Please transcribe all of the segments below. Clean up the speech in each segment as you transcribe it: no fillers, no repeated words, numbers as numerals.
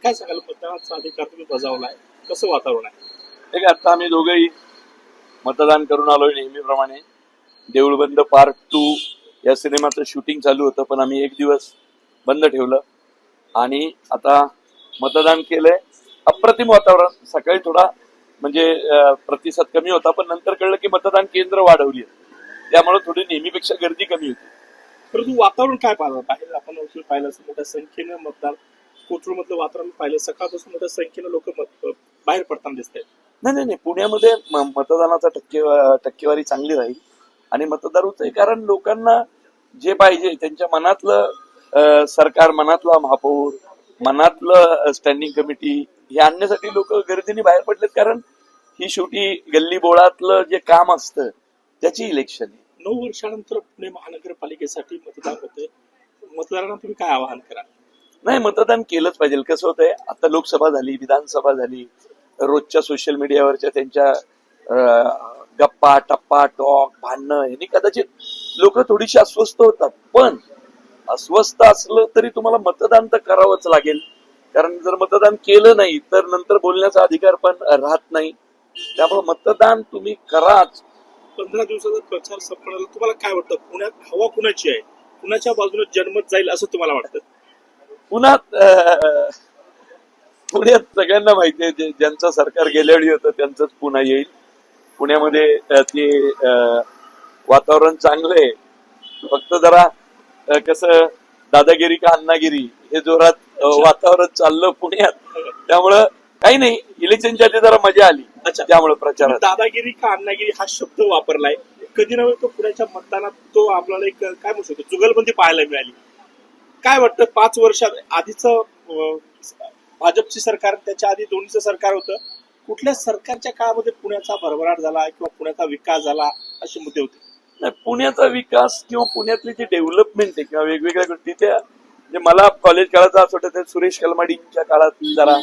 काय सांगाल, मतदानाचा अधिकार तुम्ही बजावलाय, कसं वातावरण आहे? ठीक आहे, आता आम्ही दोघंही मतदान करून आलोय नेहमीप्रमाणे. देऊळबंद पार्ट 2 या सिनेमाचं शूटिंग चालू होतं, पण आम्ही एक दिवस बंद ठेवलं आणि आता मतदान केलंय. अप्रतिम वातावरण. सकाळी थोडा म्हणजे प्रतिसाद कमी होता, पण नंतर कळलं की मतदान केंद्र वाढवली आहे, त्यामुळे थोडी नेहमीपेक्षा गर्दी कमी होती. परंतु वातावरण काय पाहिलं बाहेर आपण पाहिलं असं मोठ्या संख्येनं मतदार कोथरूड मधलं वातावरण पाहिलं, सकाळपासून मोठ्या संख्येनं लोक बाहेर पडताना दिसत आहेत. नाही, पुण्यामध्ये मतदानाचा टक्केवारी चांगली राहील आणि मतदार होतंय, कारण लोकांना जे पाहिजे त्यांच्या मनातलं सरकार, मनातला महापौर, मनातलं स्टँडिंग कमिटी हे आणण्यासाठी लोक गर्दीने बाहेर पडलेत. कारण ही शेवटी गल्ली बोळातलं जे काम असतं त्याची इलेक्शन आहे. 9 वर्षानंतर पुणे महानगरपालिकेसाठी मतदान होते. मतदारांना तुम्ही काय आवाहन करा? नाही, मतदान केलंच पाहिजे. कसं होतंय, आता लोकसभा झाली, विधानसभा झाली, रोजच्या सोशल मीडियावरच्या त्यांच्या गप्पा टप्पा टॉक भांडणं यांनी कदाचित लोक थोडीशी अस्वस्थ होतात. पण अस्वस्थ असलं तरी तुम्हाला मतदान तर करावंच लागेल, कारण जर मतदान केलं नाही तर नंतर बोलण्याचा अधिकार पण राहत नाही. त्यामुळे मतदान तुम्ही कराच. 15 दिवसाचा प्रचार संपण्याला तुम्हाला काय वाटतं, पुण्यात हवा कुणाची आहे, कुणाच्या बाजूने जनमत जाईल असं तुम्हाला वाटतं? पुण्यात सगळ्यांना माहिती आहे, ज्यांचं सरकार गेल्या वेळी होतं त्यांचंच पुन्हा येईल. पुण्यामध्ये ते वातावरण चांगलं आहे. फक्त जरा कसं दादागिरी का अण्णागिरी हे जोरात वातावरण चाललं पुण्यात, त्यामुळं काही नाही. इलेक्शनच्या आधी जरा मजा आली, त्यामुळे प्रचारात दादागिरी का अण्णागिरी हा शब्द वापरलाय. कधी नव्हे तो पुण्याच्या मतदानात तो आपल्याला एक काय म्हणू शकतो जुगलबंदी पाहायला मिळाली. काय वाटतं, 5 वर्षात आधीचं भाजपची सरकार, त्याच्या आधी दोन्हीचं सरकार होतं, कुठल्या सरकारच्या काळामध्ये पुण्याचा भरभराट झाला किंवा पुण्याचा विकास झाला असे मुद्दे होते? नाही, पुण्याचा विकास किंवा पुण्यातली जी डेव्हलपमेंट आहे किंवा वेगवेगळ्या गोष्टी त्या म्हणजे मला कॉलेज काळाचा असं वाटतं सुरेश कलमाडींच्या काळात जरा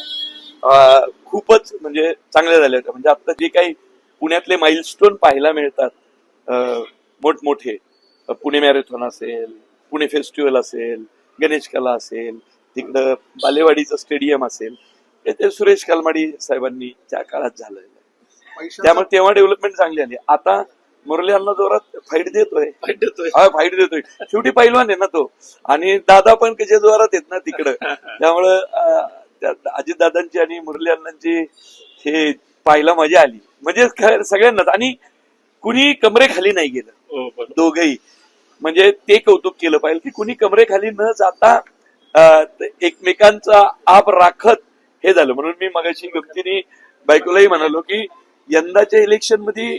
खूपच म्हणजे चांगले झाले होते. म्हणजे आता जे काही पुण्यातले माइलस्टोन पाहायला मिळतात मोठमोठे, पुणे मॅरेथॉन असेल, पुणे फेस्टिवल असेल, गणेश कला असेल, तिकडं बालेवाडीचं स्टेडियम असेल, ते सुरेश कलमाडी साहेबांनी त्या काळात झालं. त्यामुळे तेव्हा डेव्हलपमेंट चांगली आली. आता मुरली अण्णा जोरात फाईट देतोय. शेवटी पैलवान आहे ना तो, आणि दादा पण कसे जोरात आहेत ना तिकडं. त्यामुळं अजितदादांची आणि मुरली अण्णांची हे पाहायला मजा आली. म्हणजे सगळ्यांनाच, आणि कुणी कमरेखाली नाही गेलं दोघही. म्हणजे ते कौतुक केलं पाहिजे की कुणी कमरेखाली न जाता एकमेकांचा आप राखत हे झालं. म्हणून मी मगाशी गमतीने बायकोलाही म्हणालो की यंदाच्या इलेक्शन मध्ये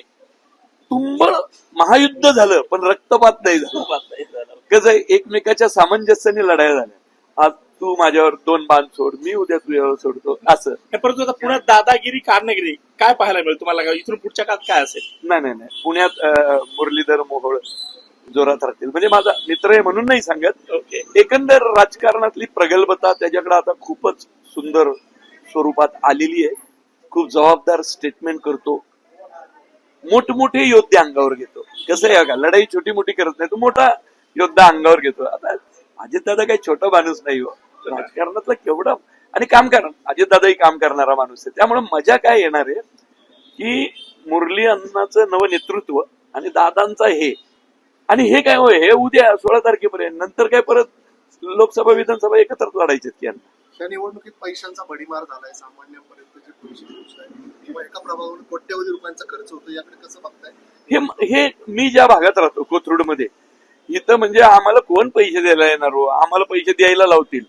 तुंबळ महायुद्ध झालं पण रक्तपात नाही झालं. कसं एकमेकाच्या सामंजस्याने लढाया झाल्या. आज तू माझ्यावर 2 बाण सोड, मी उद्या तुझ्यावर सोडतो, असं. परंतु आता पुण्यात दादागिरी कारणागिरी काय पाहायला मिळेल तुम्हाला? इथून पुढच्या काळात काय असेल? नाही, पुण्यात मुरलीधर मोहोळ जोरात राहतील. म्हणजे माझा मित्र आहे म्हणून नाही सांगत. एकंदर राजकारणातली प्रगल्भता त्याच्याकडे आता खूपच सुंदर स्वरूपात आलेली आहे. खूप जबाबदार स्टेटमेंट करतो, मोठमोठे योद्धे अंगावर घेतो. कसं आहे का, लढाई छोटी मोठी करत नाही, तो मोठा योद्धा अंगावर घेतो. आता अजितदादा काही छोटा माणूस नाही हो, राजकारणातला केवढा आणि काम करणार. अजितदादाही काम करणारा माणूस आहे. त्यामुळे मजा काय येणार आहे की मुरली अण्णाचं नवं नेतृत्व आणि दादांचा हे, आणि हे काय होय, हे उद्या 16 तारखेपर्यंत, नंतर काय परत लोकसभा विधानसभा एकत्रच लढायचे आहेत. या निवडणुकीत पैशांचा भडीमार झालाय, सामान्यांपर्यंतचे पैसे पोहोचलाय किंवा एका प्रभावावर कोट्यवधी रुपयांचा खर्च होतो, याकडे कसं बघताय? हे मी ज्या भागात राहतो कोथरूड मध्ये, इथं म्हणजे आम्हाला कोण पैसे द्यायला येणार हो, आम्हाला पैसे द्यायला लावतील,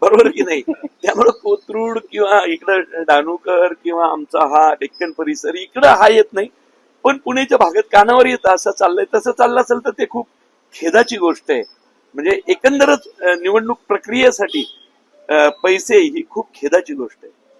बरोबर की नाही? त्यामुळे कोथरूड किंवा इकडं डाणूकर किंवा आमचा हा डेक्कन परिसर इकडं हा येत नाही, पण पुण्याच्या भागात कानावर येतं. असं चाललंय, तसं चाललं असेल तर ते खूप खेदाची गोष्ट आहे. म्हणजे एकंदरच निवडणूक प्रक्रियेसाठी पैसे ही खूप खेदाची गोष्ट आहे.